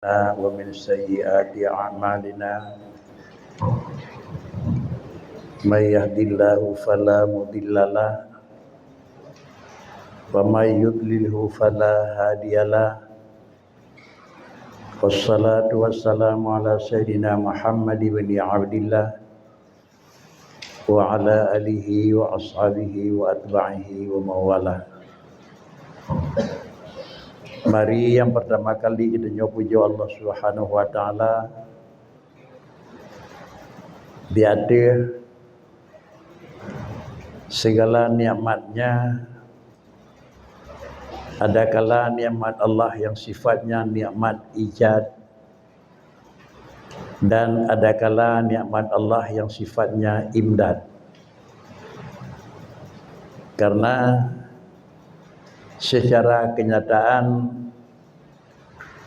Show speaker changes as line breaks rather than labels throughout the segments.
ومن سيئات أعمالنا من يهد الله فلا مضل له ومن يضلله فلا هادي له والصلاة والسلام على سيدنا محمد بن عبد الله وعلى آله وأصحابه وأتباعه ومن والاه. Mari yang pertama kali kita puji Allah Subhanahu wa taala. Biada segala nikmatnya, ada kala nikmat Allah yang sifatnya nikmat ijad, dan ada kala nikmat Allah yang sifatnya imdad. Karena secara kenyataan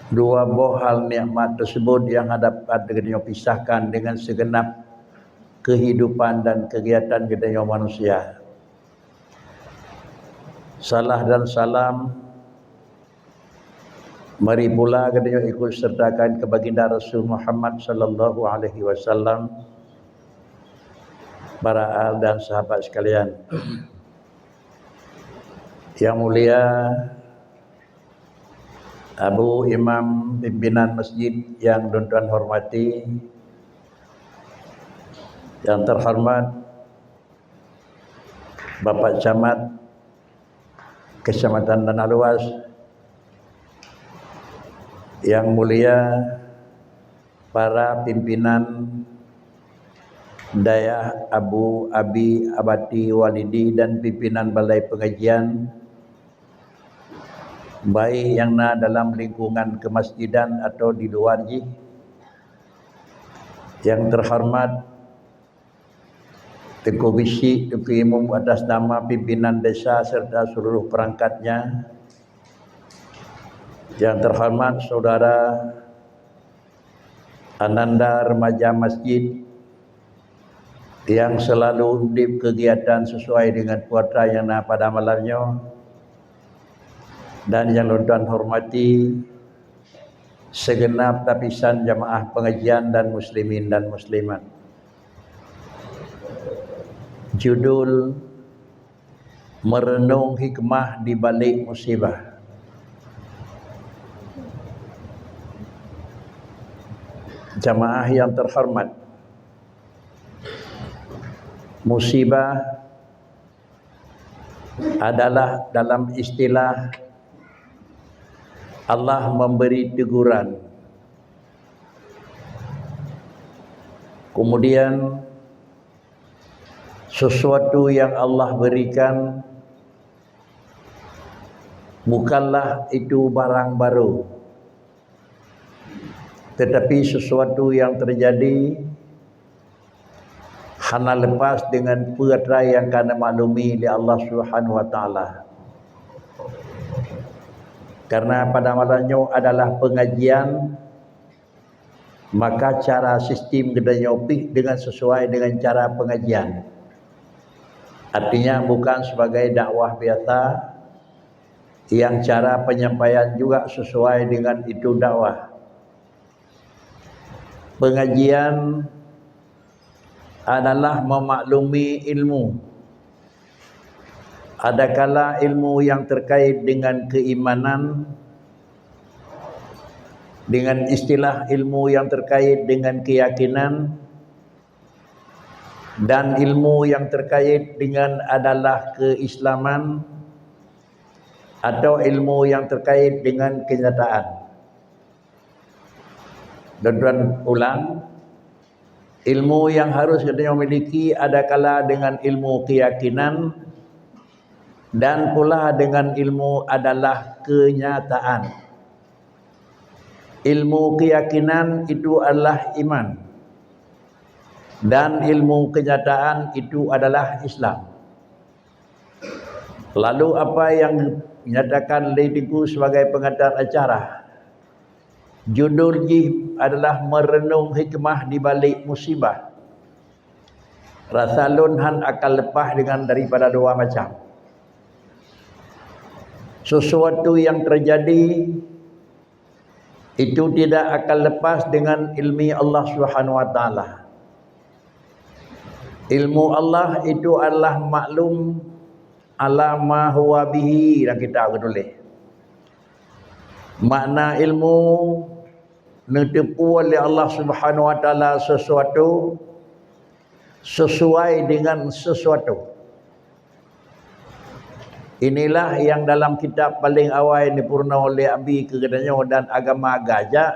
dua buah hal nikmat tersebut yang dapat pisahkan dengan segenap kehidupan dan kegiatan kita manusia. Salah dan salam mari pula kita ikut sertakan ke baginda Rasul Muhammad sallallahu alaihi wasallam, para al dan sahabat sekalian. Yang mulia Abu Imam pimpinan masjid yang tuan-tuan hormati, yang terhormat Bapak Camat Kecamatan Tanah Luas, yang mulia para pimpinan Dayah Abu Abi Abati Walidi dan pimpinan Balai Pengajian, baik yang dalam lingkungan kemasjidan atau di luar ji. Yang terhormat Tengku Bisi, Tengku Imam atas nama pimpinan desa serta seluruh perangkatnya. Yang terhormat Saudara Ananda Remaja Masjid yang selalu undip kegiatan sesuai dengan kuota yang pada malamnya. Dan yang tuan hormati segenap lapisan jamaah pengajian dan muslimin dan muslimat. Judul merenung hikmah di balik musibah. Jamaah yang terhormat, musibah adalah dalam istilah Allah memberi teguran, kemudian sesuatu yang Allah berikan bukanlah itu barang baru, tetapi sesuatu yang terjadi hana lepas dengan perkara yang kena maklumi oleh Allah Subhanahu wa taala. Karena pada malamnya adalah pengajian, maka cara sistem kita nyopik dengan sesuai dengan cara pengajian. Artinya bukan sebagai dakwah biasa yang cara penyampaian juga sesuai dengan itu dakwah. Pengajian adalah memaklumi ilmu. Adakala ilmu yang terkait dengan keimanan, dengan istilah ilmu yang terkait dengan keyakinan, dan ilmu yang terkait dengan adalah keislaman, atau ilmu yang terkait dengan kenyataan. Dan ulang, ilmu yang harus kita miliki adakala dengan ilmu keyakinan, dan pula dengan ilmu adalah kenyataan. Ilmu keyakinan itu adalah iman, dan ilmu kenyataan itu adalah Islam. Lalu apa yang dinyatakan Leidiku sebagai pengantar acara, judul adalah merenung hikmah di balik musibah. Rasalun han akan lepas dengan daripada dua macam. Sesuatu yang terjadi itu tidak akan lepas dengan ilmu Allah Subhanahu wa taala. Ilmu Allah itu adalah maklum ala ma huwa bihi, dan kita tulis. Makna ilmu ditepu oleh Allah Subhanahu wa taala sesuatu sesuai dengan sesuatu. Inilah yang dalam kitab paling awal dipurna oleh Abi Kegedanyo dan agama Gajah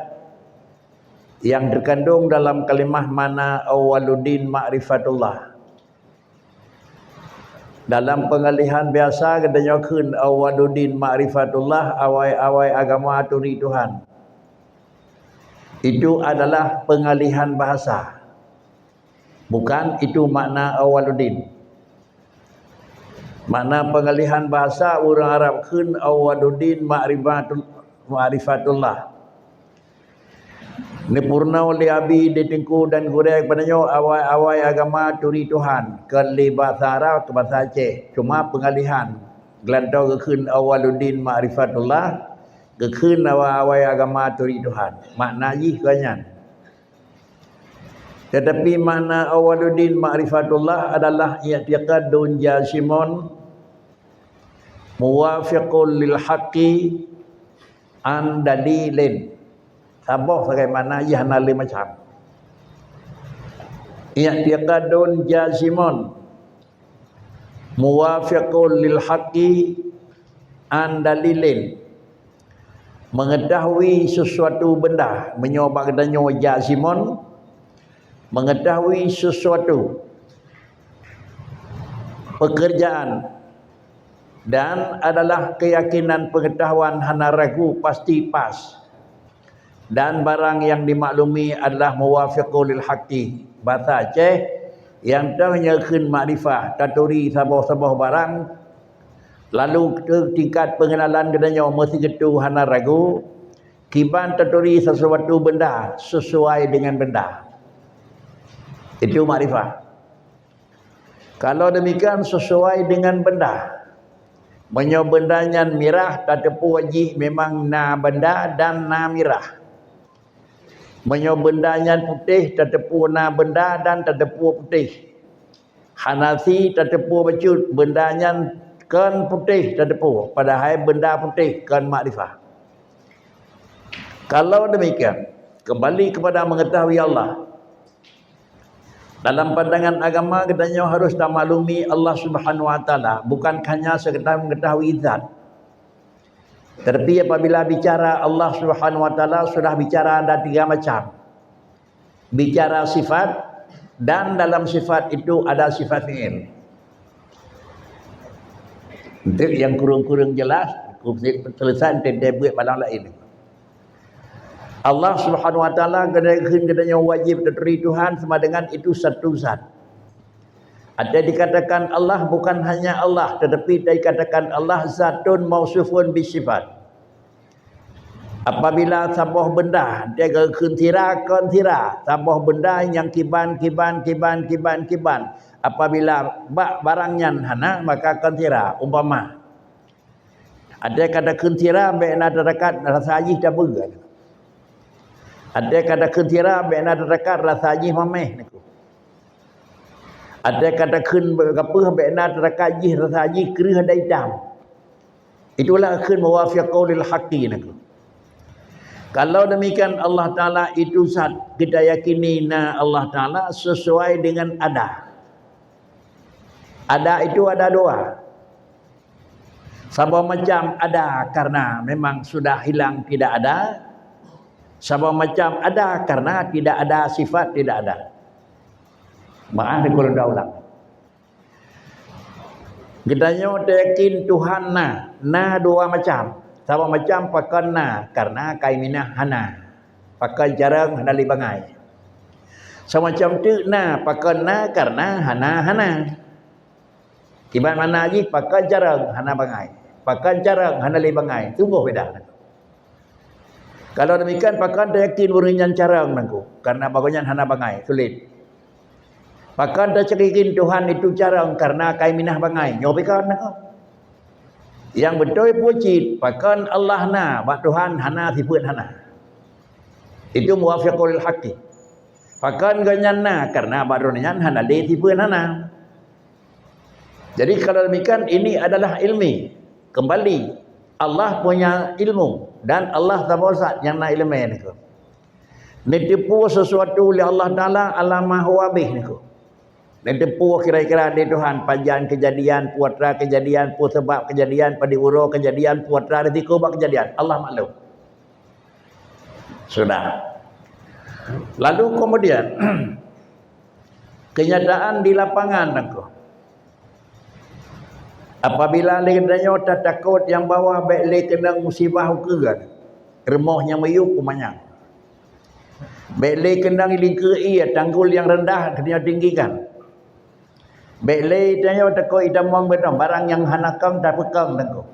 yang terkandung dalam kalimah mana awaluddin ma'rifatullah. Dalam pengalihan biasa Kegedanyo kun awaluddin ma'rifatullah, awai-awai agama turi Tuhan. Itu adalah pengalihan bahasa. Bukan itu makna awaluddin. Makna pengalihan bahasa orang Arab kun awaluddin ma'rifatullah. Dipurna oleh Abi ditengku dan gurek padanya awai-awai agama turi Tuhan ke bahasa Arab ke bahasa Aceh. Cuma pengalihan gelantau ke kun awaluddin ma'rifatullah ke kun awai agama turi Tuhan. Makna ih kanyan. Tetapi makna awaluddin ma'rifatullah adalah i'tiqadun jasimun muwafiqul lil haqqi an dalilin. Sabah bagaimana ia nali macam. I'tiqadun jasimun muwafiqul lil haqqi an dalilin. Mengetahui sesuatu benda, menyobak danyo jasimun, mengetahui sesuatu pekerjaan dan adalah keyakinan pengetahuan hana ragu pasti pas, dan barang yang dimaklumi adalah muwafiqul lil haqqi. Bahasa Aceh yang ternyakun makrifah taturi sabah-sabah barang, lalu ke tingkat pengenalan kedanyo mesti gitu hana ragu kiban taturi sesuatu benda sesuai dengan benda. Itu makrifah. Kalau demikian sesuai dengan benda. Menyo bendanya mirah tak tepu wajih memang na benda dan na mirah. Menyo bendanya putih tak tepu na benda dan tak tepu putih. Hanafi tak tepu bacut bendanya kan putih tak tepu. Padahal benda putih kan makrifah. Kalau demikian kembali kepada mengetahui Allah. Dalam pandangan agama katanya harus dah maklumi Allah Subhanahu wa taala, bukan hanya sekadar mengetahui zat. Tetapi apabila bicara Allah Subhanahu wa taala sudah bicara ada tiga macam. Bicara sifat, dan dalam sifat itu ada sifat fi'il. Untuk yang kurang-kurang jelas, selesai tentang buat balang lain. Allah Subhanahu wa taala katanya wajib terteri Tuhan sama dengan itu satu zat. Ada dikatakan Allah bukan hanya Allah, tetapi dikatakan Allah zatun mausufun bisifat. Apabila sebuah benda dia kentira kontira, sebuah benda yang kiban. Apabila barangnya hana maka kontira. Umpama ada kata kentira benar dekat rasa ajih dah berat. Ada kata kentira benar dekat rasa ajih mameh. Ada kata kun berapa benar dekat ajih rasa ajih kerih ada hitam. Itulah kun muwafiqul lil haqqi nak. Kalau demikian Allah Ta'ala itu zat, kita yakini Allah Ta'ala sesuai dengan ada. Ada itu ada dua. Sama macam ada karena memang sudah hilang tidak ada. Sama macam ada karena tidak ada sifat tidak ada. Maaf kalau dah ulang. Kita yakin Tuhan na dua macam. Sama macam pakai na karena kaiminah hana. Pakai jarang hana libangai. Sama macam tu na pakai na karena hana. Kiban mana lagi pakai jarang hana bangai. Pakai jarang hana libangai. Sungguh beda. Kalau demikian pakai dia yakin uringan jarang nangku. Karena bagusnya hana bangai. Sulit. Pakai dia yakin Tuhan itu jarang karena kaiminah bangai. Nyobikan nangku. Yang betul puji pakan Allah na, bak Tuhan hana sifat hana. Itu muwafiqul haqqi. Pakan ganyana karena baronyan hana de tipe nana. Jadi kalau demikian ini adalah ilmi. Kembali Allah punya ilmu dan Allah Taala yang na ilmu ni ko. Nitipu sesuatu oleh Allah Taala alamah wabih ni ko. Nitipu kira-kira di Tuhan panjang kejadian, puatra kejadian, pu sebab kejadian, pada uro kejadian, puatra di kubak kejadian. Allah maklum. Sudah. Lalu kemudian kenyataan di lapangan aku. Apabila legendanya tak takut yang bawah baik le kena musibah ke kan. Remohnya mayuk kumanyang. Baik le kena lingke ia tanggul yang rendah kena tinggikan. Baik le tanya takut idamang bedam barang yang hanakam tak pekam aku.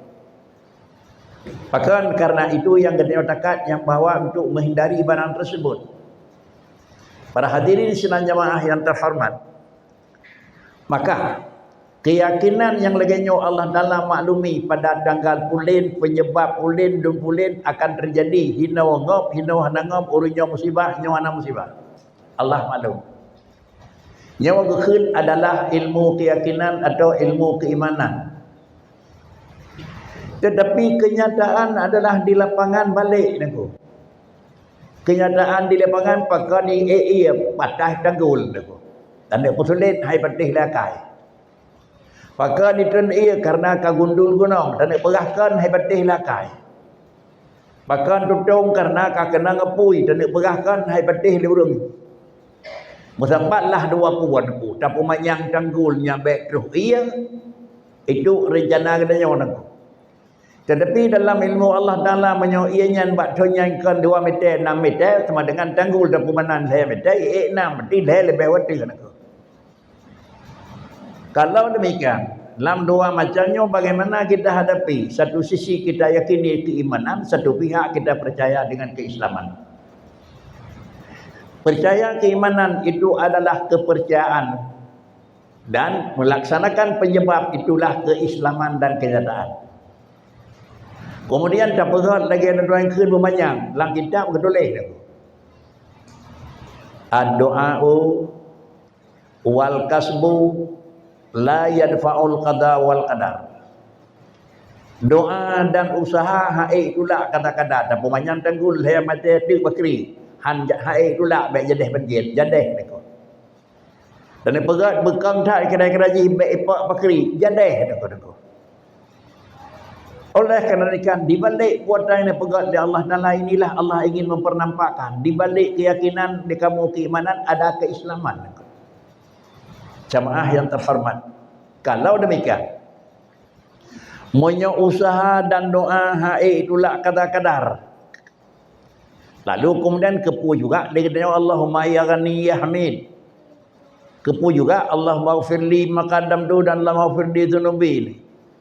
Bahkan karena itu yang kena takat yang bawa untuk menghindari barang tersebut. Para hadirin sidang jamaah yang terhormat, maka keyakinan yang leganya Allah Taala maklumi pada tanggal pulin, penyebab pulin, dum pulin akan terjadi hina ngop, hina hanangop, urunya musibah, nyawana musibah. Allah maklum. Nyawa gekhun adalah ilmu keyakinan atau ilmu keimanan. Tetapi kenyataan adalah di lapangan balik niku. Kenyataan di lapangan pakai ni patah tanggul tu. Dan dia pusulit hai patih lakai. Pakai ni tren karena kagundul gunung dan dia perahkan hai patih lakai. Pakai tutung karena kena ngepui dan dia perahkan hai patih liurung. Musampatlah dua puan aku. Tapi manyang tanggulnya baik terus itu rencana kedanya orang aku. Tetapi dalam ilmu Allah Taala menyoianya baktonya kan 2 meter 6 meter sama dengan tanggul dan pumanan saya meter 6 berarti dah lebih wati kan aku. Kalau demikian dalam dua macamnya bagaimana kita hadapi? Satu sisi kita yakini keimanan, satu pihak kita percaya dengan keislaman. Percaya keimanan itu adalah kepercayaan dan melaksanakan penyebab itulah keislaman dan kenyataan. Kemudian tak pegat lagi ada doa yang keun bermanyang. Dalam kitab ketulis aku. Ad-du'a'u wal kasbu la yadfa'ul qada wal qadar. Doa dan usaha haik itulah kata-kata. Tapi manyang tanggul saya mati tu bakri. Han haik itulah baik jadeh banjir. Jadeh aku. Dan pegat bekam tak kira-kira ji baik ipak bakri. Jadeh aku. Oleh kerana di balik kuatan yang pegat di Allah Taala inilah Allah ingin mempernampakkan di balik keyakinan di kamu keimanan ada keislaman. Jamaah yang terhormat, kalau demikian monya usaha dan doa hae itulah kadar-kadar. Lalu kemudian kepu juga dengan Allahumma ya ghani ya hamid. Kepu juga Allahumma ighfirli maqaddamtu dan Allahumma ighfirli dzunubi.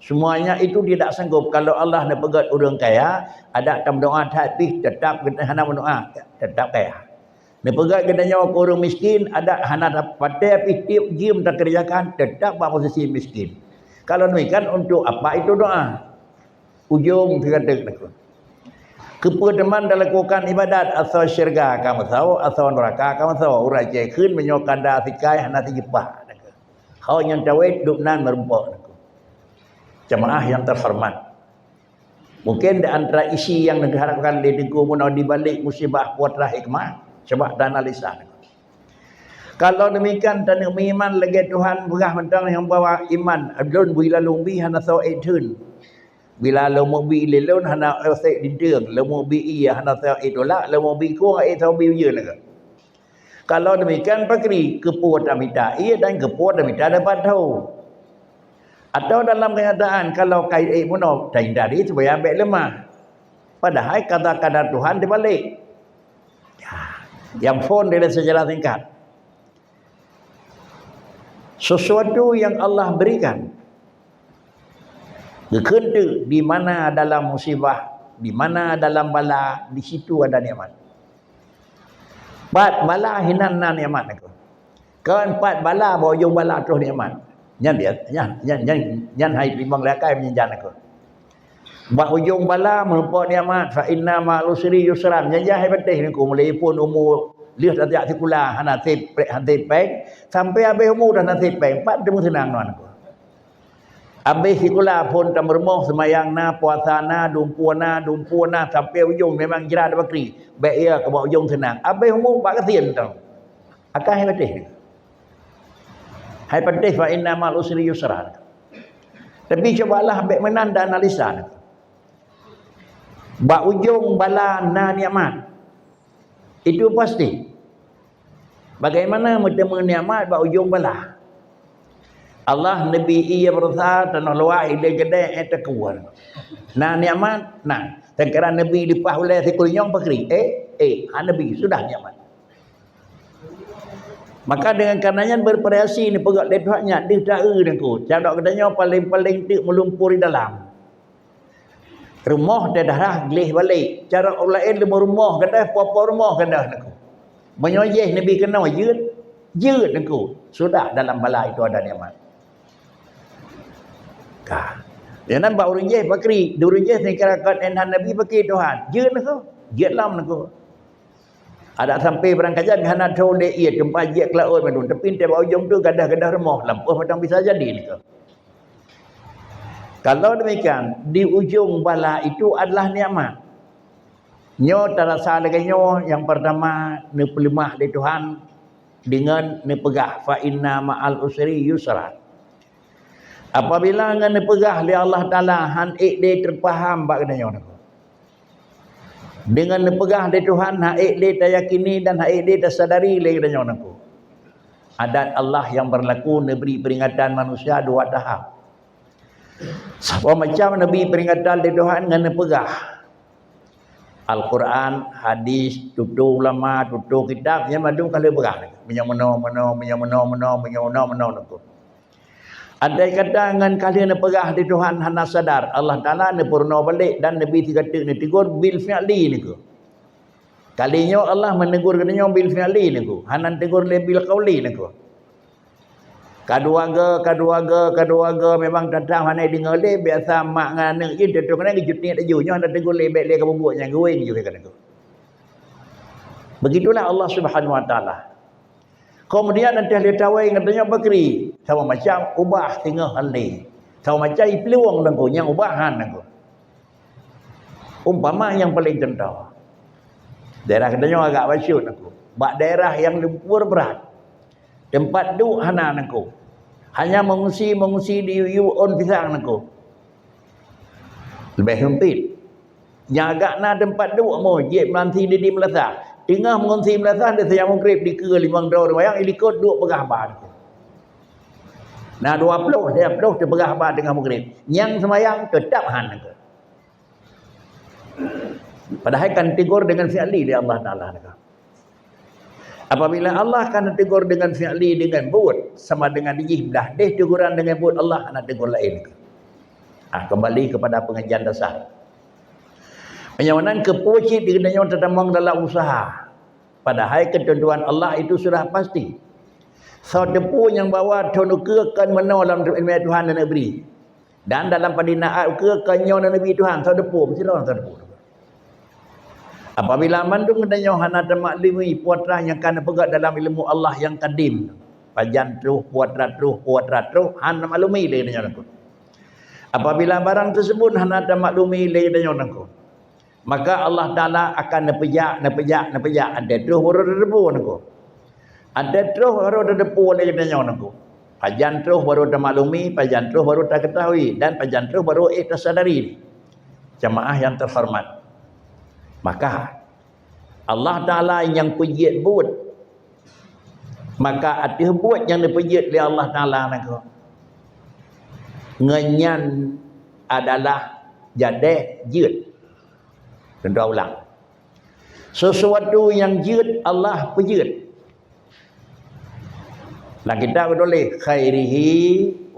Semuanya itu tidak sanggup kalau Allah nak pegat orang kaya, ada tam doa tapi tetap kita hana berdoa, tetap kaya. Nak pegat kita nyawa orang miskin, ada hana dapat tapi tiap jam tak kerjakan, tetap pada posisi miskin. Kalau demikian untuk apa itu doa? Ujung kata keperteman dalam lakukan ibadat asal syurga kamu tahu, asal neraka kamu tahu. Orang cekun menyokan dah sikai hana tijipah. Kau yang tawid duknan merempok. Jemaah yang terhormat, mungkin di antara isi yang diharapkan di balik musibah putra hikmah sebab dan analisa. Kalau demikian dan iman lagi Tuhan berah mentang yang bawa iman adlun bila lumbi hana saw etun bila lumbi lelun hana saw dindeng lumbi iya hana saw itulah lumbi ko ai saw biu laga. Kalau demikian pakri kepuat amita ia dan kepuat amita dapat tahu. Atau dalam kenyataan kalau kait muno hindari supaya ambil lemah. Padahal kata-kata Tuhan dibalik. Ya, yang phone dia sejarah singkat. Sesuatu yang Allah berikan. Kekentu di mana dalam musibah, di mana dalam bala, di situ ada nikmat. Empat bala hinana nikmat aku. Keempat bala bawa jauh bala terus nikmat. Nyan dia, nyan hai limbang lakai menjan aku. Bak ujung bala menumpuk nikmat fa inna ma'al usri yusran. Janjah hai betih ni ku mulai pun umur lihat tak sekula hana tip peng sampai habis umur dah nasib peng 4 temu senang non ku. Habis sekula pun tam rumah semayang na puasa na dumpu na sampai ujung memang jera ada bakri. Baik ia ke bawah ujung senang. Habis umur 4 kesian tau. Akan hai betih. Hai betih fa inna ma'al usri yusran. Tapi cobalah ambil menanda analisa. Bak ujung bala na nikmat itu pasti. Bagaimana bertemu nikmat bak ujung bala? Allah Nabi ia bersa tanah luar ide gede eta kuat. Na nikmat na. Sekarang Nabi dipah oleh sekul nyong pakri. Nabi sudah nikmat. Maka dengan karenanya bervariasi ni pegak letuhnya di dah dengku. Cadok katanya paling-paling tik melumpur di dalam. Rumah dah dah gelih balik. Cara orang lain lemah rumah kadah, apa rumah kadah nak. Menyojeh Nabi kena jeut nak. Sudah dalam bala itu ada nikmat. Kah. Jangan bak urang jeh pakri, durung jeh ni kirakat enhan Nabi pakri Tuhan. Jeut nak. Jeut lam nak. Ada sampai barang kajian hana tahu dia ia tempat je kelaut madun. Tapi te bau ujung tu gadah-gadah rumah lampuh macam bisa jadi ni ke. Kalau demikian, di ujung bala itu adalah nikmat. Nyo terasa lagi nyo yang pertama ni pelimah di Tuhan dengan ni pegah fa inna ma'al usri yusra. Apabila ngan ni pegah li Allah Taala han dia terfaham bak kena nyo. Dengan ni pegah di Tuhan ha dia teryakini dan ha dia tersadari le kena nyo. Adat Allah yang berlaku negeri peringatan manusia 2 tahap. Sama macam Nabi peringatan di Tuhan dengan pegah Al-Quran, hadis, tutur ulama, tutur kitab yang madu kalau pegah. Menyamano. Ada kata dengan kalian pegah di Tuhan hana sadar Allah Taala ni purna balik dan Nabi kata ni tegur bil fi'li ni ku. Kalinya Allah menegur katanya bil fi'li ni ku. Hana tegur bil qauli ni ku. Kaduaga memang datang hanai dengar le biasa mak ngan anak je tu kena kejut ni tajunya ada tegur lebek le ke bubuknya guing je kata tu. Begitulah Allah Subhanahu Wa Taala. Kemudian nanti dia tawai katanya bakri sama macam ubah tengah hali. Sama macam peluang nangku yang ubahan nangku. Umpama yang paling contoh. Daerah katanya agak wasyut nangku. Bak daerah yang lumpur berat. Tempat duk hana nangku. Hanya mengungsi di on pisang nangku. Lebih sempit. Yang agak na tempat duk mo jep nanti di Melasa. Tengah mengungsi Melasa dia sayang mengkrip di ke 5 dau wayang ilikot duk pegah bar. Nah 20 dia pegah bar tengah mengkrip. Yang semayang tetap han nangku. Padahal kan tegur dengan fi'li di Allah Taala nangku. Apabila Allah akan tegur dengan fi'li dengan buat sama dengan dijiblah deh teguran dengan buat Allah akan tegur lain. Kembali kepada pengajian dasar. Penyawanan kepucit dikenanya tertamang dalam usaha. Padahal ketentuan Allah itu sudah pasti. Saudepu yang bawa tonuke kan menolak ilmu Tuhan dan Nabi. Dan dalam padinaat ke kanyo dan Nabi Tuhan saudepu mesti lawan saudepu. Apabila mandung katanya hana termaklumi puatra yang kan pegat dalam ilmu Allah yang kadim. Pajan terus puatra terus hana maklumi le katanya aku. Apabila barang tersebut hana termaklumi le katanya aku. Maka Allah Taala akan nepejak ada terus baru debu aku. Ada terus baru debu le katanya aku. Pajan terus baru termaklumi, pajan terus baru tak ketahui dan pajan terus baru tersadari. Jemaah yang terhormat. Maka Allah Ta'ala yang pejit buat. Maka ada buat yang dipejit oleh Allah Ta'ala. Ngenyan adalah jadeh jid. Tentu ulang. Sesuatu yang jid Allah pejit. Lah kita boleh khairihi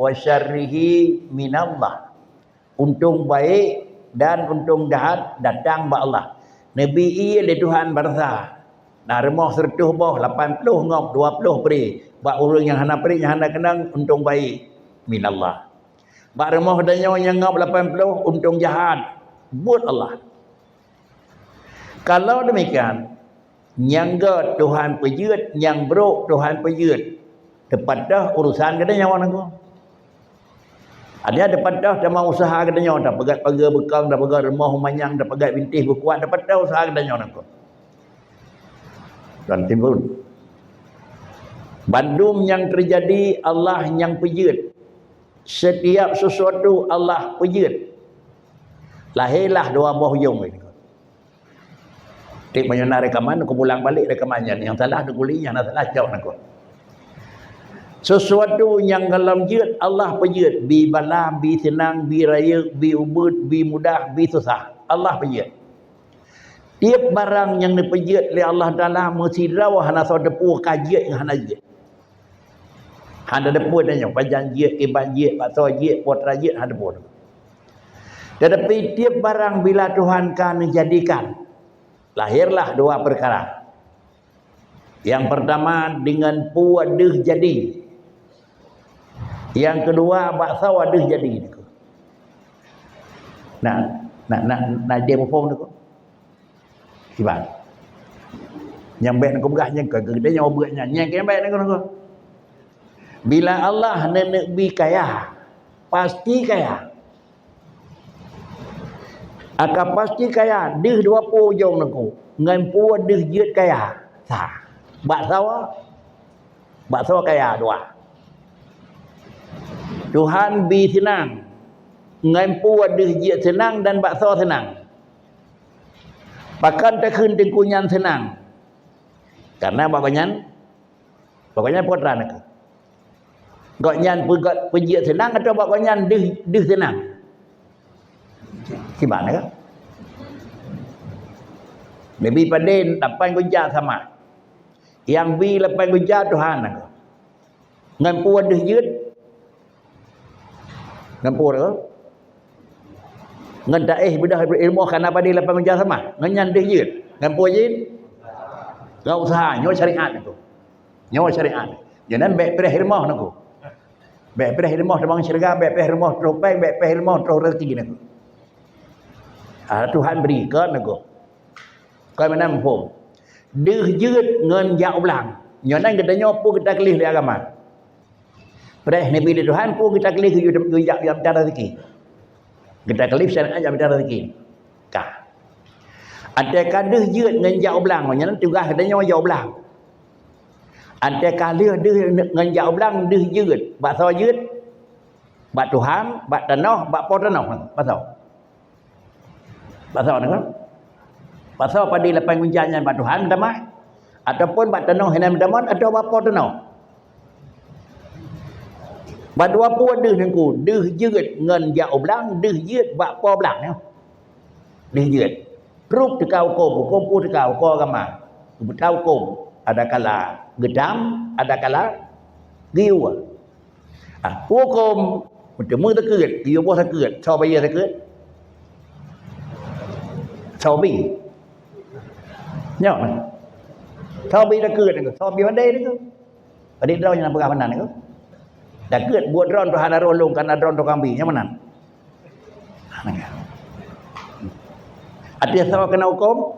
wa syarrihi minallah. Untung baik dan untung jahat datang ba Allah. Nabi ia le Tuhan barza. Nah remah 100 boh 80 ngop 20 peri. Bak urang yang hana peri yang hana kenang untung baik minallah. Bak rumah danyo yang ngap 80 untung jahat. Buat Allah. Kalau demikian, nyangga Tuhan pejut, yang beruk Tuhan pejut. Tepat dah urusan ke danyo nak. Ada dapat dah sama usaha ke danyo, dah pegat pagar bekang, dah pegat rumah manyang, dah pegat bintih berkuat, dapat dah usaha ke danyo nak. Dan timbul bandum yang terjadi Allah yang pejut. Setiap sesuatu Allah pejut. Lahirlah dua buah hujung ini. Tik menyana rekaman, aku pulang balik rekamannya. Yang salah aku kuliah, yang salah jawab aku. Sesuatu yang dalam jut Allah pejut. Bi bala, bi senang, bi raya, bi ubud, bi mudah, bi susah. Allah pejut. Tiap barang yang dipejut oleh Allah Ta'ala mesti rawah hana so depu kajiat yang hana jut. Hana depu dan yang panjang jut, iban jut, bakso jut, potra jut, hana depu. Tetapi tiap barang bila Tuhan kan menjadikan, lahirlah dua perkara. Yang pertama dengan puadeh jadi. Yang kedua bakso adeh jadi. Nak dia berfom tu. Siapa? Yang baik nak berah yang kedai yang berahnya. Yang baik nak. Bila Allah nak bi kaya, pasti kaya. Akan pasti kaya. Dih 20 jong nak. Ngan puan dih jut kaya. Sah. Bakso kaya dua. Tuhan bi senang. Ngan puan dih jut senang dan bakso senang. Bahkan tak kun tengkunyan senang. Karena bapaknya potra nak. Goknyan pejia senang atau bapaknya dih senang. Gimana kan? Lebih paden 8 guja sama. Yang bi 8 guja Tuhan nak. Ngan puan dih jut. Ngan puan ke? Ngan daih bedah ilmu kana pada 8 guja sama. Ngan dih jut. Ngan puan jin. Gak usaha nyo syariat tu. Nyo syariat. Jangan baik perih rumah nak. Baik perih rumah dengan syurga, baik perih rumah terus baik, baik perih rumah terus rezeki nak. Tuhan beri ke nak. Kau mana pun. Dih jut ngan jak ulang. Nyo nan kita nyopo kita kelih di agama. Perih nabi Tuhan pun kita kelih ke jak yang cara rezeki. Kita kelih syariat yang cara rezeki. Kah. Ada kadeh jut ngan jak ulang, nyo nan tugas kita nyo jak ulang. Ada kali dia dengan jauh belang dia jut. Bak so jut. Bak Tuhan, bak tanah, bak po tanah. Pasal. Pasal nak. Pasal pada 8 gunjanya bak Tuhan damai ataupun bak tanah henam daman atau bak po tanah. Bak dua po dia nangku, dia jut dengan jauh belang, dia jut bak po belang ni. Dia jut. Rup tekau hukum pu tekau ko agama. Betul hukum. Ada kala gedam, ada kala giu. Hukum bertemu terkut, giu pun terkut, so bayar terkut. Sobi. Nyok. Sobi terkut tu, sobi pandai tu. Adik draw yang berapa panan tu? Terkut buat drone tu hana rolong kan drone tu kambi, yang mana? Ada sama kena hukum,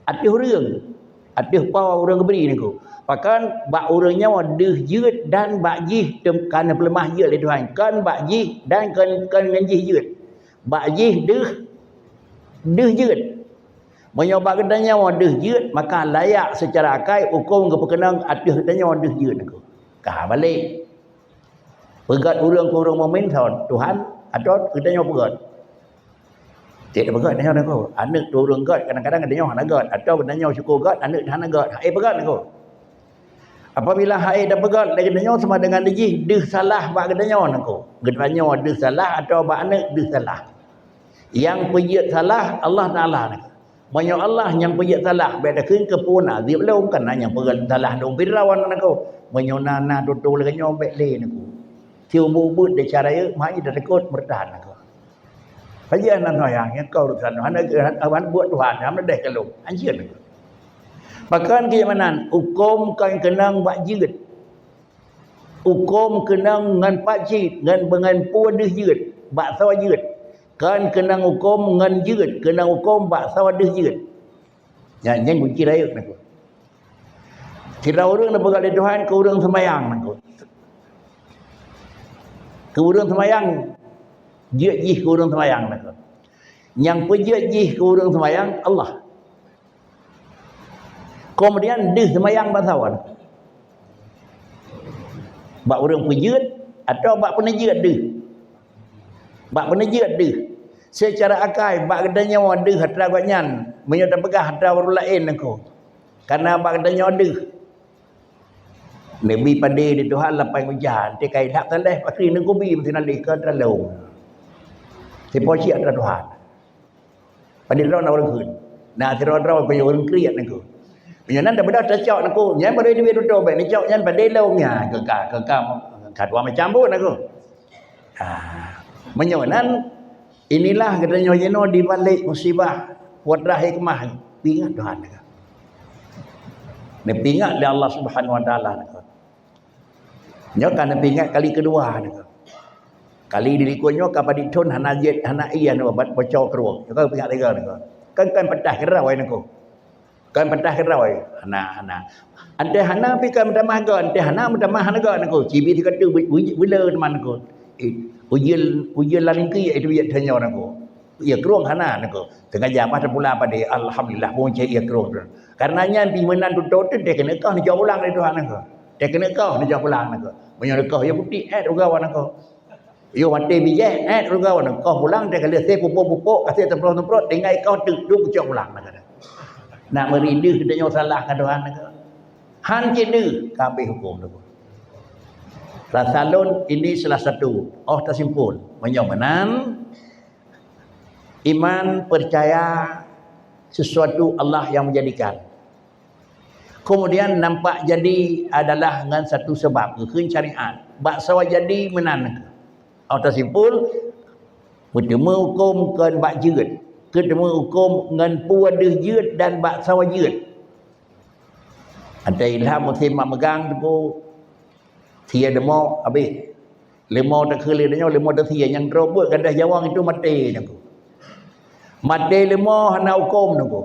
ada hurung. Ada pau orang beri ni ko. Pakan bak orangnya deh jut dan bak jih kerana pelemah je oleh Tuhan. Kan bak jih dan kan jih jut. Bak jih deh jut. Menyoba katanya deh jut maka layak secara akal hukum ke perkenang ada katanya deh jut ko. Kah balik. Pegat orang ke orang mukmin Tuhan atau katanya pegat. Tidak pegat dia nak ko. Anak tu orang gat kadang-kadang dia nak gat atau benarnya syukur gat anak dia nak gat. Hai pegat nak ko. Apabila hai dah pegat lagi dia sama dengan dia deh salah bak dia nak ko. Gedanya deh salah atau bak anak deh salah. Yang pejat salah Allah Taala nak. Banyak Allah yang pejat salah baik dah ke pun azib belum kan yang pegat salah dong pirawan nak ko. Menyona na tu lagi nyobek le nak ko. Tiu bubut de cara ye mai dah rekod bertahan nak ko. Kajian nan hoyang yang kau urusan awan buat Tuhan ham dah kalau anjir. Bahkan keamanan hukum kan kenang bak jilid. hukum kenang ngan pakcik ngan bengan pua deh jeut bak sawa jeut kan kenang hukum ngan jeut kenang hukum bak sawa deh jeut yang kunci raya nak kira orang nak berkat Tuhan ke orang sembahyang nak ke orang sembahyang jeut jih ke orang sembahyang nak yang pejeut jih ke orang sembahyang Allah kemudian deh sembahyang bak sawa bak orang pejeut atau bak penejeut deh bak penejeut deh secara akal bak kedanya deh hatra ganyan menyata pegah hatra orang lain aku karena bak kedanya deh Nabi pada di Tuhan lapai hujan te kai dak taleh pakri nang kubi mesti nalih ke terlalu te poci ada Tuhan pada ron orang kun nah te ron ko orang kriat nang ku menyanan dah bedah cocok nang ku nyai pada duit tu baik ni cok nyan pada longnya ke kadwa macam pun nang ku menyanan inilah katanya jeno di balik musibah wadah hikmah ingat Tuhan ni ingat dia Allah Subhanahu wa taala nyo kan ingat kali kedua kali diri ko nyo ka padi thon hana jet hana ian bat bocor keruang nyo kan ingat lega kan pedah kerau ai nako kan pedah kerau ai hana ante hana pi kan tamah ga ante hana tamah naga nako cibi dikatu bila teman nako ujil lalingki itu ya tanya nako ia keruang hana nako tengah jam ada pula pada alhamdulillah pun cek ia keruang karenanya pi menan tu tu dia kena kau ni jauh ulang dari Tuhan nako dia kena kau ni jauh ulang nako banyak kau ya bukti rugawan nako yo mati bijak rugawan kau pulang dia kena se pupuk kasih temprot dengai kau duduk jauh ulang nako nak merindu kita salah ke Tuhan nako han cede kabeh hukum nako Rasulun ini salah satu tersimpul menyomanan iman percaya sesuatu Allah yang menjadikan kemudian nampak jadi adalah dengan satu sebab keun syariat bak sawa jadi menan tersimpul bertemu hukum kan bak jeut ketemu hukum dengan puadeh jeut dan bak sawa jeut ada ilham musim mak megang tu Tia demo habis lemo tak keli dia lemo tak tia yang robot gadah jawang itu mati nako mati lemo hana hukum nako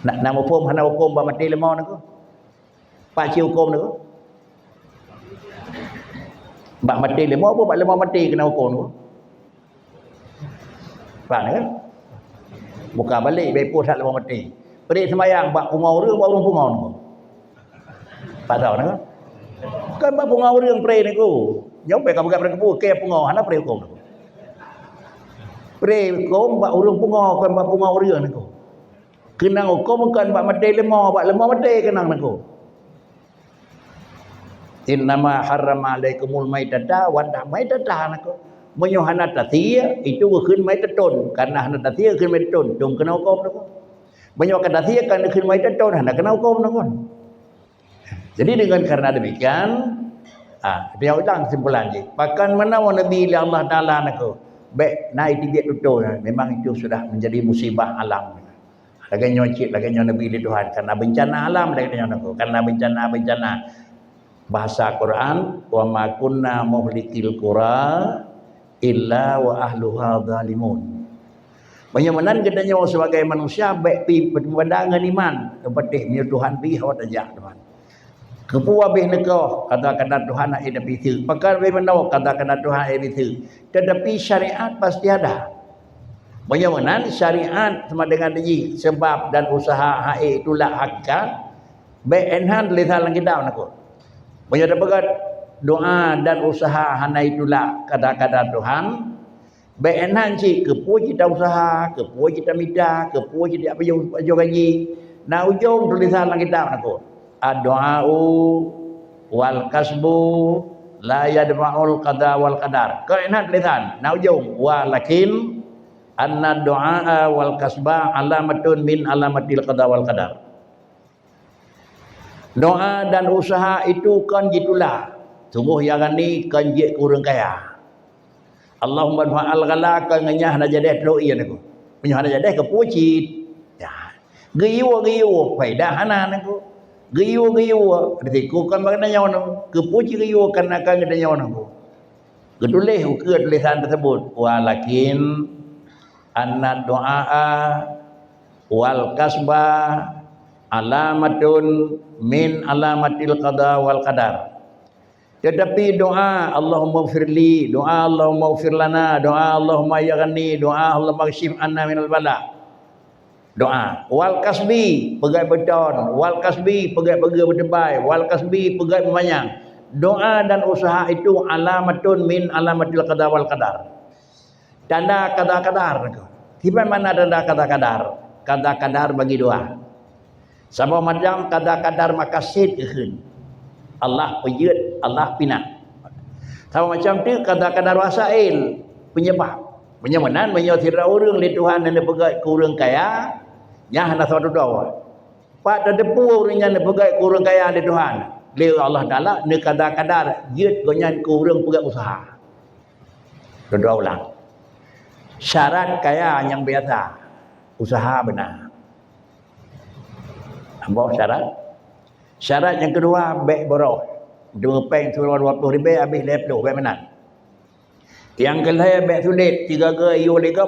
nak nama hukum hana hukum ba mati lemo nako pak ci hukum nako bak mati lemo apa bak lemo mati kena hukum nako faham kan buka balik baik pun tak lemo mati perik sembayang bak pungau rương bak urung pungau nako pak tahu nako kan bak pungau rương pre niku nyop ka buka pre kebu ke pungau hana pre hukum niku pre hukum bak urung pungau kan bak pungau rương niku kenang hukum kan bak mati lemo bak lemo mati kenang niku innama harrama alaikumul maitata wa maitata niku menyo hana tatia itu keun maitatun karena hana tatia keun maitatun dong kena hukum niku menyo ka tatia kan keun maitatun hana kena hukum niku. Jadi dengan karena demikian, dia ulang simpulan je. Bahkan mana Nabi Allah Taala nako, baik naik tibiat tutur, memang itu sudah menjadi musibah alam. Lagi nyocik, lagi Nabi Tuhan karena bencana alam lagi nako, karena bencana bahasa Quran, wa ma kunna muhlikil qura illa wa ahluha zalimun. Bagaimana katanya sebagai manusia baik pi pandangan iman, tepatih ni Tuhan pi hawat aja Tuhan. Kepuas habis nekah kata-kata Tuhan nak ada itu. Pakar habis menau kata-kata Tuhan ada itu. Tetapi syariat pasti ada. Bagaimana syariat sama dengan ini sebab dan usaha hae itulah hakka. Baik enhan lisan kita nak. Banyak dapat doa dan usaha hana itulah kata-kata Tuhan. Baik enhan cik kepuas kita usaha, kepuas kita minta, kepuas kita apa yang gaji. Nah ujung tulisan kita nak. Ad-du'a'u wal kasbu la yadma'ul qada wal qadar. Kainat lisan naujung walakin anna du'a wal kasba alamatun min alamatil qada wal qadar. Doa dan usaha itu kan gitulah. Sungguh yang ni kan je kurang kaya. Allahumma fa'al ghala kan nganyah na jadeh doi aku. Punya na jadeh ke pucit. Ya. Giyo faedah hanan aku. Geyu ditiku kan bagaimana nyawa kepuji geyu kan akan ada nyawa nangku ketulis tulisan tersebut walakin anna doa wal kasba alamatun min alamatil qada wal qadar. Tetapi doa Allahumma firli, doa Allahumma ufir lana, doa Allahumma yaghni, doa Allahumma kshif anna minal bala. Doa wal kasbi pegai beton, wal kasbi pegai berdebai, wal kasbi pegai memanyang. Doa dan usaha itu alamatun min alamatil qada wal qadar. Tanda qada-qadar. Di mana tanda qada-qadar? Qada-qadar bagi doa. Sama macam qada-qadar makasid keun. Allah pejut, Allah pinah. Sama macam tu qada-qadar wasail penyebab. Penyamanan menyotira orang li Tuhan dan pegai kurang kaya. Nya hana satu doa. Pak depu orang yang pegai kurang kaya li Tuhan. Li Allah Taala ne qada-qadar jeut gonyan kurang pegai usaha. Doa ulang. Syarat kaya yang biasa, usaha benar. Apa syarat? Syarat yang kedua, baik boroh. Dua peng suruh 20 ribu, habis 20, baik benar. Yang kelima, baik sulit, 3 ke, you legap,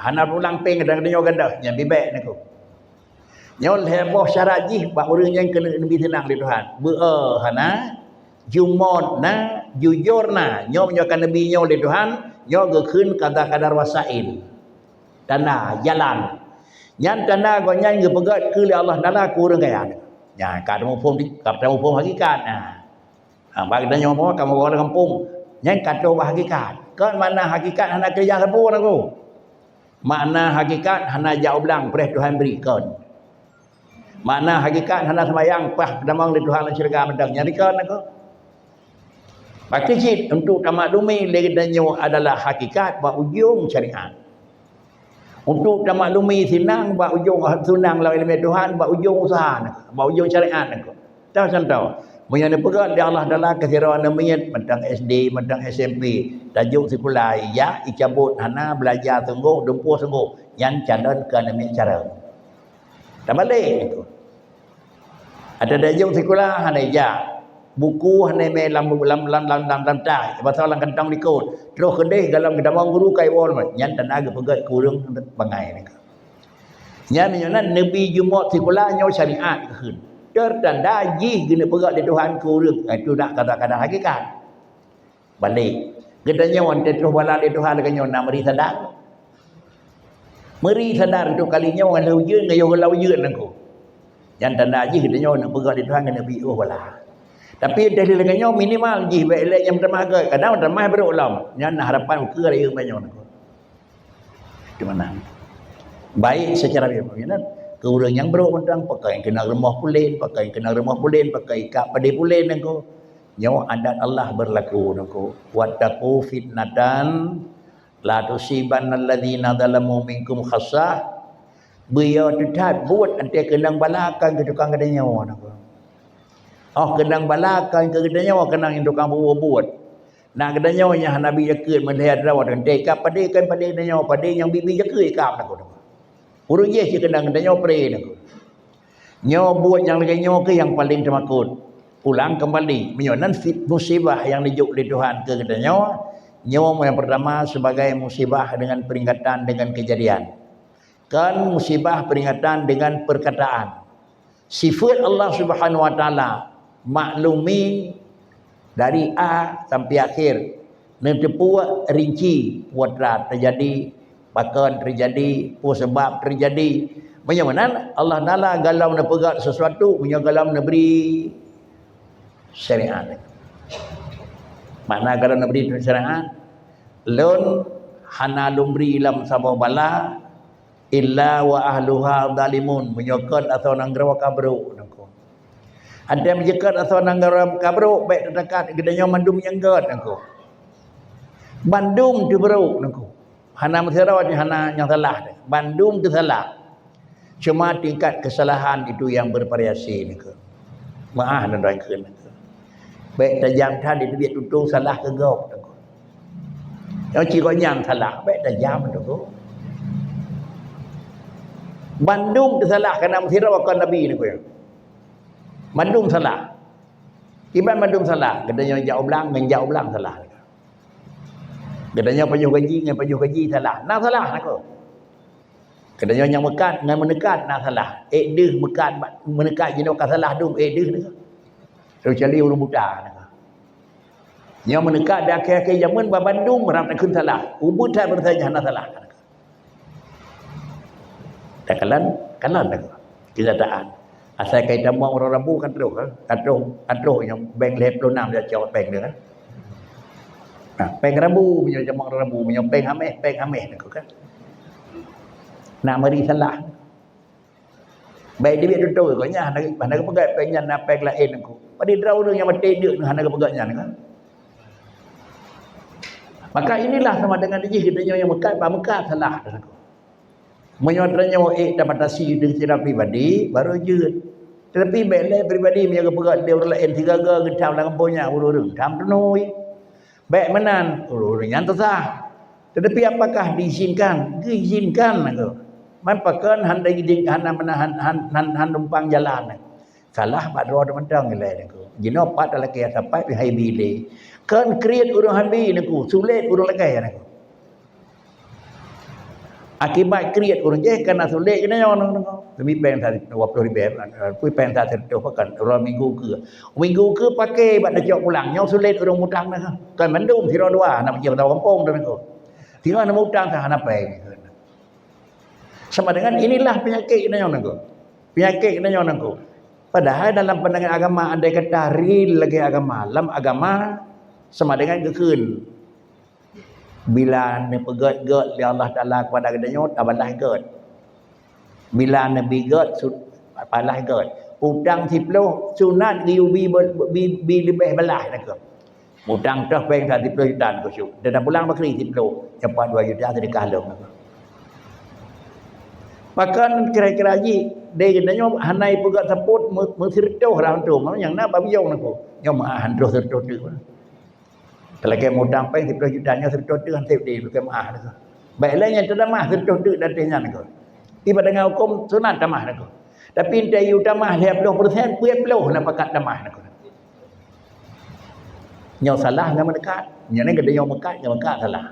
hana pulang peng, kadang-kadang nyawa ganda, yang baik ni ku. Nyawa lepoh syarat jih, bak orang yang kena lebih tenang di Tuhan. Hana, jumot na, jujur na, nyawa menyawakan lebih nyawa di Tuhan, nyawa gekun kadar-kadar wasail. Tanda, jalan. Yang tanda kau nyanyi pegat ke Allah Taala kurang kaya. Ya, kadang pun hakikat. Bagi tanya apa kamu orang kampung, yang kata hakikat. Kan mana hakikat hana kerja sepuluh aku. Makna hakikat hana jauh belang perih Tuhan berikan. Makna hakikat hana semayang pah damang di Tuhan syurga mendang nyarikan aku. Pakcik untuk tamaklumi legenanya adalah hakikat ba ujung syariat. Untuk tamaklumi sinang ba ujung sunang lawan ilmu Tuhan ba ujung usaha ba ujung syariat aku. Tahu tahu. Menyana pegat di Allah Taala kesiran namanya mentang SD, mentang SMP, tajuk sekolah ya icabut hana belajar sungguh, dumpuh sungguh, yang cadon ke namanya cara. Tak balik itu. Ada tajuk sekolah hana ya. Buku hana me lam tai pasal lang kantang likut terus kedih dalam kedamang guru kai wol nyan tenaga pegat kurang bangai ni nyan nyan nabi jumat sekolah nyo syariat keun tertanda jih guna pegat di Tuhan kurang itu nak kata-kata hakikat balik gedanya wan terus bala di Tuhan dengan nak meri sadar tu kalinya wan leujeun ngayo lau jeun aku nyan tanda jih gedanya nak pegat di Tuhan kena biuh bala. Tapi dalil dengannya minimal jih baik elok yang dermaga. Kadang dermah berulam. Yang nak harapan ke raya banyak. Di mana? Baik secara biasa. Ke orang yang beruk mentang pakai kena remah pulen, pakai kena remah pulen, pakai kak pada pulen nangko. Nyawa adat Allah berlaku nangko. Wattaqu fitnatan la tusibanna alladhina zalamu minkum khassah. Beliau tetap buat antai kenang balakan ke tukang kada nyawa nangko. Kenang balakan ke kedanya kenang yang tukang buat. Nak kedanya yang Nabi jakut melihat rawat dan tekap pada kedanya pada yang bibi jakut ikap nak tu. Urang ye kenang kedanya pre nak. Nyawa buat yang lagi nyawa ke yang paling termakut. Pulang kembali menyonan fit musibah yang dijuk di Tuhan ke kedanya. Nyawa yang pertama sebagai musibah dengan peringatan dengan kejadian. Kan musibah peringatan dengan perkataan. Sifat Allah Subhanahu wa taala maklumi dari A sampai akhir nentepu rinci watra terjadi bahkan terjadi sebab terjadi bagaimana Allah Taala galau nak pegat sesuatu punya galau nak beri syariat mana galau nak beri syariat lon hana lumbri lam sabah bala illa wa ahluha zalimun menyokot atau nanggrawa kabru. Ada menjekat atau nanggaram kabruk baik terdekat gedanya mandum yang gat nangko. Bandum tu beruk nangko. Hana masyarawat hana yang salah. Bandum tu salah. Cuma tingkat kesalahan itu yang bervariasi nangko. Maah dan rangkeun nangko. Baik tajam tadi dia tutung salah ke gau nangko. Yang cikgu yang salah baik tajam nangko. Bandum tu salah kerana masyarawat Nabi nangko. Madum salah. Iban madum salah, katanya jauh belang dengan jauh belang salah. Katanya pajuh gaji dengan pajuh gaji salah. Nak salah aku. Katanya yang mekat dengan menekat nak salah. Deh mekat menekat jenis kan salah dum deh ni. Terus cari urut buta. Yang menekat dah akhir-akhir zaman Bandung orang tak kun salah. Ubud tak bertanya nak salah. Tak kalan aku. Kenyataan. Asal kaitan mau orang Rabu kan terus yang bank lep lonam dia cakap bank dia kan. Nah, bank Rabu punya jamak Rabu punya bank hameh aku kan. Nak mari salah. Baik dia betul kau nya nak pegat banknya nak bank lain aku. Pada draw yang mati dia nak pegatnya kan. Maka inilah sama dengan dia kita yang mekat salah aku. Menyodranya dapat nasi dengan secara pribadi baru je. Tetapi baiklah pribadi menjaga pegat dia orang lain tiga-tiga getam dalam punya urung tam tenui. Baik menan urung yang tersah. Tetapi apakah diizinkan? Diizinkan aku. Mampakan handai izin han numpang jalan. Salah bak ro mentang lain aku. Jino pat lagi sampai pi hai bile. Kan create urung habi aku, sulit urung lagi aku. Akibat create urang je kena sulit kena nyon demi pen tadi 20 ribu pui pen tadi tu pakan orang minggu ke pakai bak dah jok pulang nyon sulit urang mutang dah kan mandum sira dua nak pergi tahu kampung dah tu tira nak mutang sah nak pai sama dengan inilah penyakit kena nyon aku penyakit kena nyon aku padahal dalam pandangan agama andai kata real lagi agama dalam agama sama dengan gekun bila ne pegat li Allah Taala kepada kedanya tabalah gat bila nabi gat palah gat utang 10 sunat riubi lebih belah nak utang dah bank 10 juta ko syuk dah pulang bakri 10 cepat 2 juta tadi kalung bahkan kira-kira ji dia kedanya hanai pegat saput mesirtoh orang tu yang nak babiong aku nyom handroh sertoh tu kalau kita mudang pay 10 jutanya serta tu kan tip di bukan maah tu. Baiklah yang terdamah serta tu datangnya nak. Tiba dengan hukum sunat damah nak. Tapi dia utama 50% 20% nak pakat damah nak. Nyau salah dengan mendekat. Yang ni kena nyau mekat salah.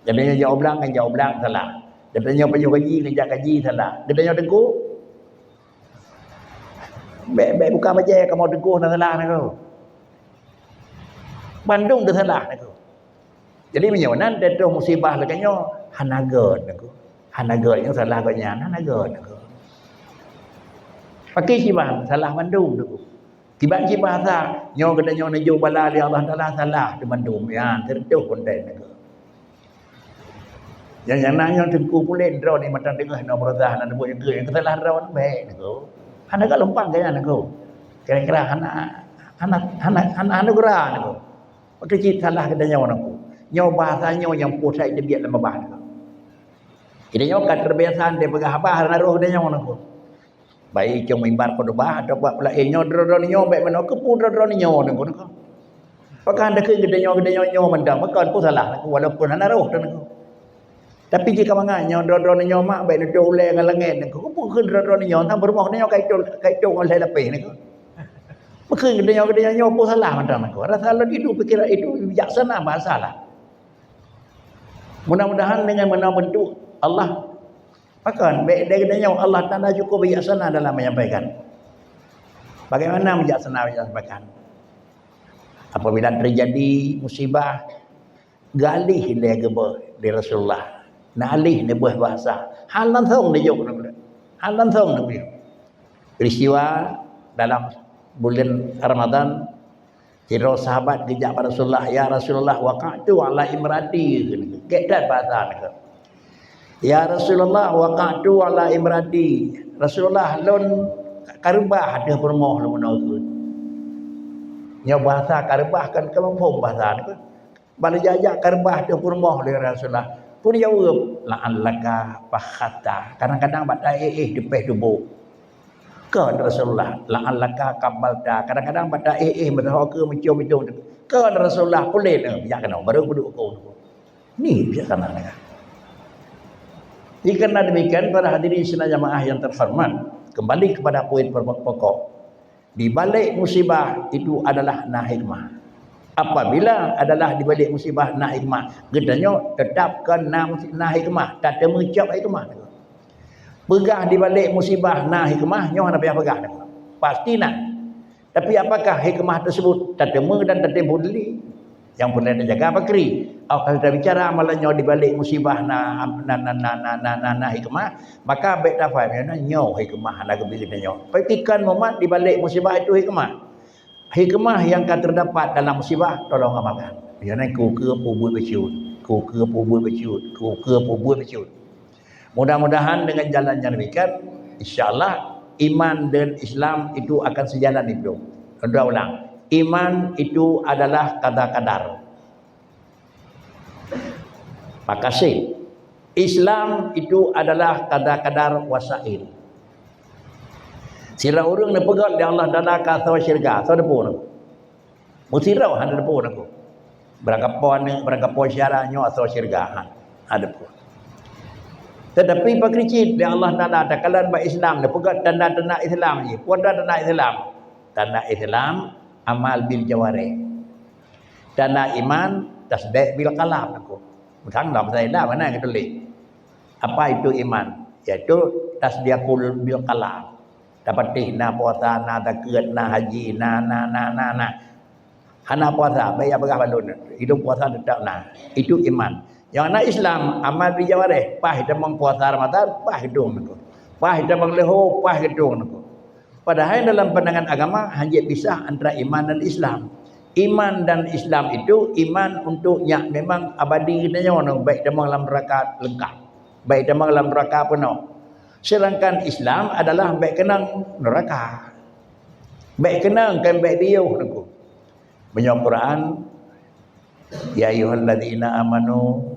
Kena nyau jauh belang salah. Kena nyau penyuh gaji dengan gaji salah. Kena nyau teguh. Baik bukan macam kamu teguh dan salah nak. Bandung tu salah aku. Jadi menyawanan dia musibah lekanya hanaga aku. Hanaga yang salah banyak hanaga aku. Pakai cibah salah Bandung tu. Tiba cibah sah nyo kena nyo naju bala dia Allah Taala salah di Bandung ya tertuh konten aku. Yang nanya tengku pulen draw ni matang tengah no berazah nak buat juga yang salah draw baik aku. Hanaga lempang kaya aku. Kira-kira anugerah aku. Maka kita salah kedanya orang aku. Nyawa bahasanya yang pusat dia biar lama bahasa. Ini nyawa kat terbiasaan dia pegang abah naruh kedanya orang aku. Baik cuma imbar pada bah atau buat pula nyawa dron nyawa baik mana ke pun dron nyawa orang aku. Maka anda ke kedanya nyawa mendang maka pun salah aku walaupun naruh dan aku. Tapi jika mangan nyawa dron nyawa mak baik nak ulai dengan langit aku pun ke dron nyawa tam berumah nyawa kaitung oleh lapis aku. Maka kedanya nyawa pun salah macam aku. Rasa lalu itu pikiran itu bijaksana bahasa lah. Mudah-mudahan dengan mana bentuk Allah. Maka baik dari kedanya Allah Taala cukup bijaksana dalam menyampaikan. Bagaimana bijaksana menyampaikan? Apabila terjadi musibah, galih dia geba di Rasulullah. Nalih dia buah bahasa. Hal langsung dia jawab. Hal langsung dia. Peristiwa dalam bulan Ramadan kira sahabat kejap Rasulullah ya Rasulullah waqa'tu ala imrati kedat bahasa nak ya Rasulullah waqa'tu ala imrati Rasulullah lon karbah ada permoh lu menakut nya bahasa karbah kan kemampu bahasa nak bala jajak karbah ada permoh le Rasulullah pun jawab la'allaka fakhata kadang-kadang batai depeh tubuh ke Rasulullah la'allaka qabalta kadang-kadang pada berdoa ke mencium itu ke Rasulullah boleh ya kena baru duduk kau ni biasa nak jika demikian para hadirin sidang jamaah yang terhormat kembali kepada poin pokok Di balik musibah itu adalah na hikmah. Apabila adalah di balik musibah na hikmah, gedanya tetapkan na hikmah, tak ada mencap hikmah. Pegah di balik musibah na hikmah, nyoh nak payah pegah. Pasti nak. Tapi apakah hikmah tersebut? Tak temu dan tak temu beli. Yang boleh dijaga pakri. Kalau kita bicara amalannya di balik musibah na hikmah, maka baik dah faham nyo hikmah nak kebili nyo. Perhatikan momen di balik musibah itu hikmah. Hikmah yang akan terdapat dalam musibah tolong amalkan. Yang ku ke pubui berciut, ku ke pubui berciut, ku ke pubui berciut. Mudah-mudahan dengan jalan yang demikian, insya-Allah iman dan Islam itu akan sejalan itu. Kedua ulang. Iman itu adalah qada-qadar. Makasih. Islam itu adalah qada-qadar wasail. Sira urang ne pegat di Allah Taala ka sawa syurga, sawa depu nak. Musirau han depu nak. Berangkapon syaratnya sawa syurga han depu. Tetapi pakricit di Allah Taala takalan ba Islam ne pegat tanda-tanda Islam ni. Puan tanda Islam. Tanda Islam amal bil jawarih. Tanda iman tasdik bil qalam aku. Bukan dalam bahasa Islam mana kita tulis. Apa itu iman? Yaitu tasdiqul bil qalam. Dapat na puasa, na takiat, na haji, na. Hana puasa, bayar berapa balun. Hidup puasa tetap na. Itu iman. Yang anak Islam amal bil jawarih. Pah demang puasa Ramadan, pah hidung aku. Pah demang leho, pah hidung aku. Padahal dalam pandangan agama hanya pisah antara iman dan Islam. Iman dan Islam itu iman untuk yang memang abadi katanya baik dalam neraka lengkap, baik dalam neraka penuh. Sedangkan Islam adalah baik kenang neraka, baik kenang kan baik dia aku. Banyak Quran, ya ayyuhalladzina amanu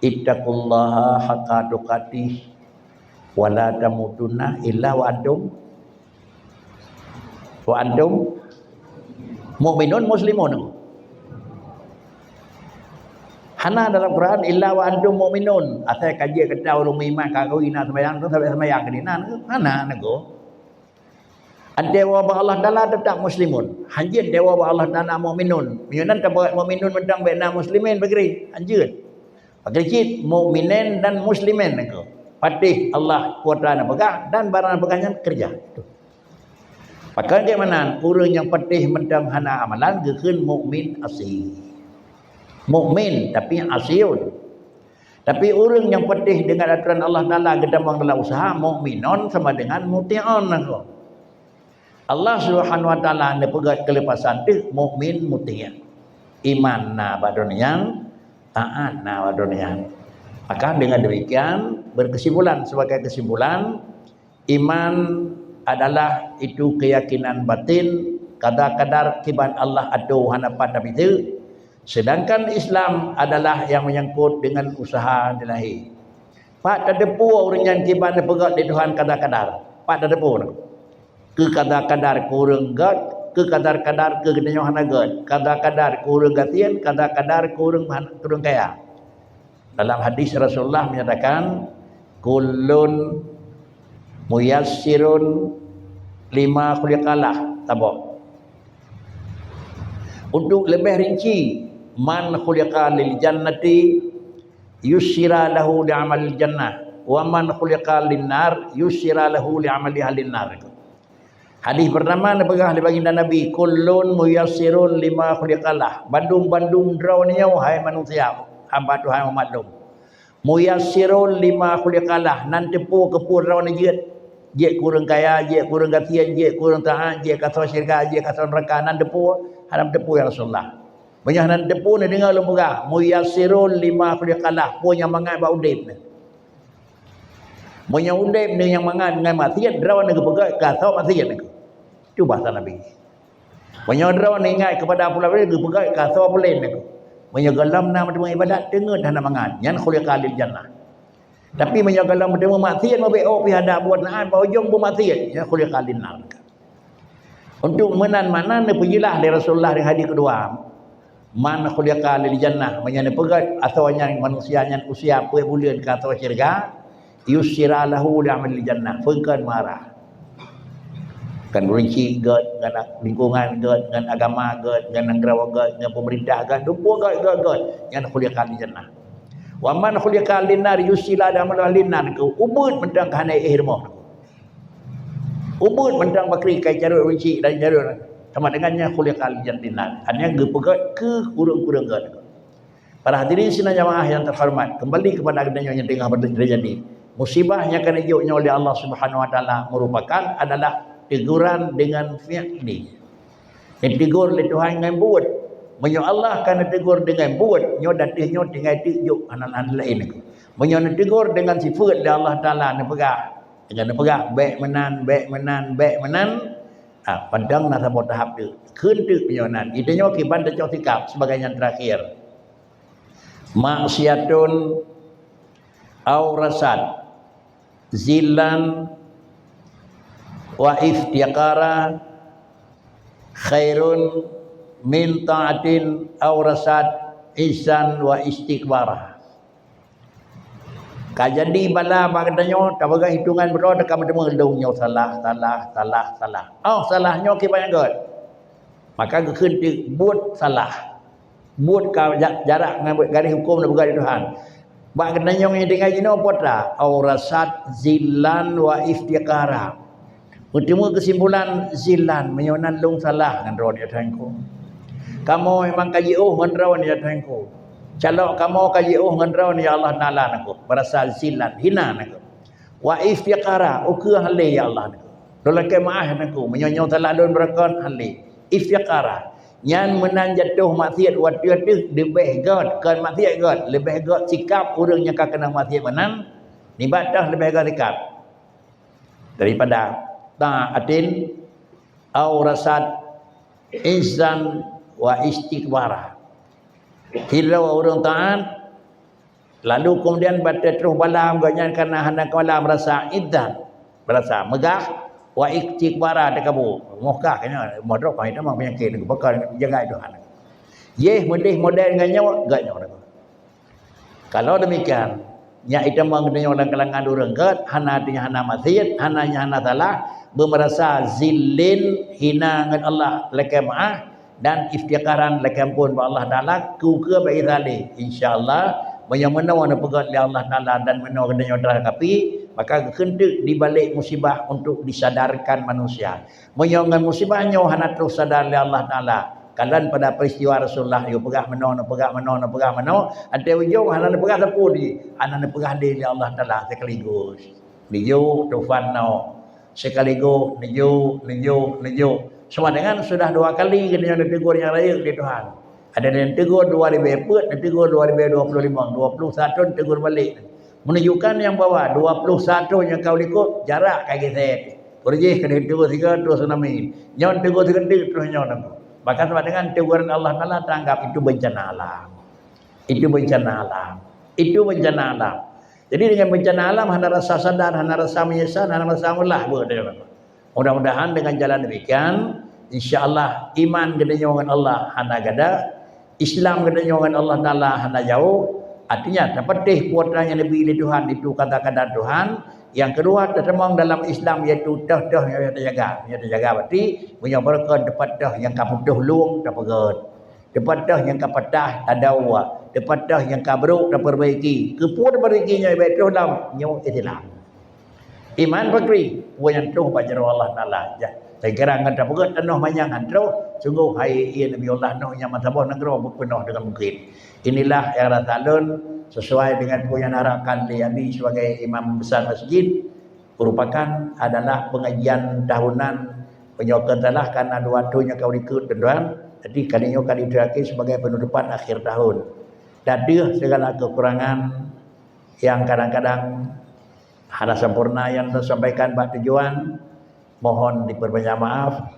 ittaqullaha haqqa tuqatih wa la tamutunna illa wa antum mukminun muslimun. Hana dalam Quran illa wa antum mukminun. Asal kaji kata orang iman kagau ina sembahyang tu sampai sembahyang ke dinan hana nego. Dewa ba Allah Taala tetap muslimun. Hanjin dewa ba Allah Taala mukminun. Mukminan tak buat mukminun mentang bena muslimin begeri. Hanjin. Pakai cit mukminin dan muslimin nego. Patih Allah kuasa nak pegang dan barang pegangnya kerja. Itu. Maka dia mana orang yang patih mentang hana amalan gekeun mukmin asli. Mukmin tapi asyun. Tapi orang yang patih dengan aturan Allah Taala gedamang dalam usaha mukminon sama dengan muti'on aku. Allah Subhanahu wa taala ne pegat kelepasan tu mukmin muti'. Iman na badonian, taat na badonian. Maka dengan demikian berkesimpulan sebagai kesimpulan iman adalah itu keyakinan batin kadar-kadar kiban Allah adu hanapan Nabi itu. Sedangkan Islam adalah yang menyangkut dengan usaha dilahi. Pak tadepu orang yang kiban pegat di Tuhan kadar-kadar. Pak tadepu ke kadar-kadar kurang gat, ke kadar-kadar ke gedenya hanagat, kadar-kadar kurang gatian, kadar-kadar kurang kaya. Dalam hadis Rasulullah menyatakan kullun muyassirun lima khuliqalah tabok. Untuk lebih rinci, man khuliqa lil jannati yusyira lahu li amal jannah wa man khuliqa lin nar yusyira lahu li amali ahlin nar. Hadis pertama dibagah di baginda Nabi, kullun muyassirun lima khuliqalah. Bandung-bandung drawnya wahai manusia, hamba Tuhan maklum. Muyassirun lima khuliqalah, nanti pu kepur rawan jeut. Dia kurang kaya, dia kurang gatian, dia kurang taat, dia kata syirka, dia kata neraka nan depu, hadam depu ya Rasulullah. Banyak nan depu ni dengar lembaga, muyassirun lima khuliqalah, punya mangan ba udip ni. Punya udip ni yang mangan dengan matian drawan ni kepegat kata matian ni. Itu bahasa Nabi. Banyak drawan ni ingat kepada pula boleh kepegat kata boleh ni. Banyak galam nama ibadat dengar dah nak mangan, yan khuliqalil jannah. Tapi menjaga berdemo maksiat mabeo pi hadap buat naan bau jong bermaksiat ya khuliqalin nar. Untuk menan-manan pergilah dari Rasulullah di hadis kedua. Man khuliqalil jannah menyana pegat atau yang manusia yang usia 10 bulan ke atau syurga yusyira lahu li amal jannah fengkan marah. Kan rinci gad dengan lingkungan gad dengan agama gad dengan negara gad dengan pemerintah gad dupo gad yang khuliqal jannah wa man khuliqal linnar yusila damal linnar ku ubud mentang kana ihrimah ubud mentang bakri kai jarut rinci dan jarut sama dengannya khuliqal jannah hanya gepegat ke kurang-kurang gad. Para hadirin sidang jamaah yang terhormat, kembali kepada adanya yang tengah terjadi. Musibah yang akan dijauhnya oleh Allah Subhanahu wa taala merupakan adalah teguran dengan fi'li. Ditegur oleh Tuhan dengan buat. Menyo Allah kan tegur dengan buat, nyo datihnya tinggal tijuk anak-anak lain aku. Menyo tegur dengan sifat dari Allah Taala ne pegah. Dengan pegah baik menan. Padang nak sampai tahap tu. Keun tu penyonan. Itanya kiban dah sikap sebagai yang terakhir. Maksiatun au rasad zilan wa iftiqara khairun min ta'atin aw rasad ihsan wa istikbara. Kajadi bala bagdanyo tabaga hitungan bro dekat mendengar salah. Oh salahnya ke banyak god. Maka keun buat salah. Buat jarak dengan garis hukum dan garis Tuhan. Bagdanyo yang dengar jino potra aw rasad zilan wa iftiqara. Bertemu kesimpulan zilan menyonan long salah dengan ron ya Tuhanku. Kamu memang kaji dengan ron ya Tuhanku. Calok kamu kaji dengan ron ya Allah Taala naku. Berasa zilan hina naku. Wa iftiqara uku hale ya Allah naku. Dolak maah naku menyonyo salah don berakon hale. Iftiqara nyan menan jatuh maksiat wa tu lebih god kan maksiat god lebih god sikap orang yang kena maksiat menan nibatah lebih god sikap daripada ta'atin au rasad izan wa istikbara. Kalau orang taat lalu kemudian baca terus balam ganya karena hendak balam merasa izan merasa megah wa istikbara dekabu mokah kena modok pai dah penyakit ni bakal jaga Tuhan. Ye model ganyo ganyo. Kalau demikian nya ita mengenai orang kalangan orang gat hana artinya hana maksiat hananya hana salah bermerasa zillin hina dengan Allah lekamaah dan iftiqaran lekampun ba Allah Taala ku ke bagi zalik insyaallah banyak menawa pegat oleh Allah Taala dan menawa kedanya terhadapi maka kentuk di balik musibah untuk disadarkan manusia menyongan musibahnya hana terus sadar oleh Allah Taala kalan pada peristiwa Rasulullah yo pegah meno ante ujung hana pegah sapu di hana pegah di Allah Taala sekaligus liyo tufan no sekaligus liyo sama dengan sudah 2 kali kena ditegur yang lain di Tuhan. Ada yang tegur 2004, yang tegur 2025, 21 tegur balik. Menunjukkan yang bahwa 21 yang kau ikut jarak kaki saya. Pergi kena tegur 3 terus tsunami. Nyon tegur 3 terus nyon aku. Bahkan sama dengan teguran Allah Taala tanggap itu bencana alam. Itu bencana alam. Jadi dengan bencana alam hana rasa sadar, hana rasa menyesal, hana rasa mulah mudah-mudahan dengan jalan demikian insyaallah iman gedenya dengan Allah hana gada, Islam gedenya dengan Allah Taala hana jauh. Artinya dapat putra yang lebih dari Tuhan itu kata-kata Tuhan. Yang kedua tertemang dalam Islam iaitu dah yang terjaga berarti punya berkat dapat dah yang kaputuh luang tak pegat. Dapat dah yang kapatah tadawa. Dapat dah yang kabruk tak perbaiki. Kepun berikinya baik dalam nyawa Islam. Iman bakri yang tuh baca Allah Taala ya. Saya kira akan tak pegat penuh manyang antro sungguh hai ia Nabi Allah noh yang matabah negara penuh dengan mungkin. Inilah yang ratalun sesuai dengan yang harapan Abi sebagai imam besar masjid merupakan adalah pengajian tahunan penyokan telah karena dua tuhnya kau ikut tuan. Jadi kalinya kali terakhir sebagai penutupan akhir tahun. Dadah segala kekurangan yang kadang-kadang ada sempurna yang tersampaikan bak tujuan mohon diperbanyak maaf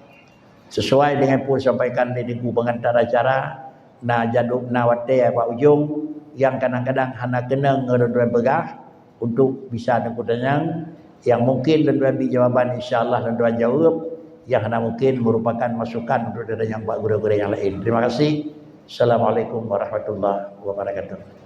sesuai dengan pun sampaikan di pengantar acara na jaduk na wate apa ujung yang kadang-kadang hana kena ngeron pegah untuk bisa nekutanya yang mungkin dan jawaban insyaallah dan jawab yang hana mungkin merupakan masukan untuk yang buat guru-guru yang lain. Terima kasih. Assalamualaikum warahmatullahi wabarakatuh.